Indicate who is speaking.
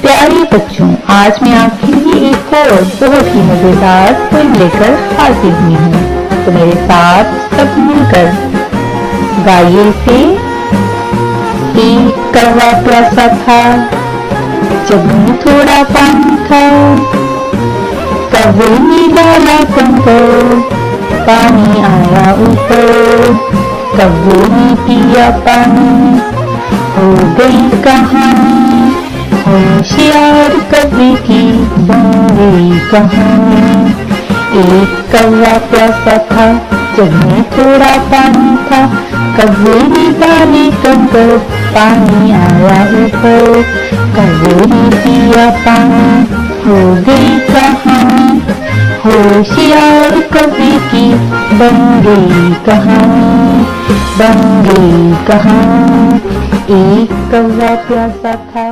Speaker 1: प्यारे बच्चों, आज मैं आपके लिए एक और बहुत ही मजेदार फिल्म लेकर हाजिर हुई हूँ। तो मेरे साथ सब मिलकर गाइए इसे। एक कौवा प्यासा था, जग में थोड़ा पानी था। कौवे ने डाला कंकर, पानी आया ऊपर। कौवे ने पिया पानी, हो गई कहानी। होशियार कौवे की बन गई कहानी। एक कौवा प्यासा था, जग में थोड़ा पानी था। कौवे ने डाले कंकर, पानी आया ऊपर। कौवे ने पिया पानी, हो गई कहानी। होशियार कौवे की बन गई कहानी, बन गई कहानी। एक कौवा प्यासा था।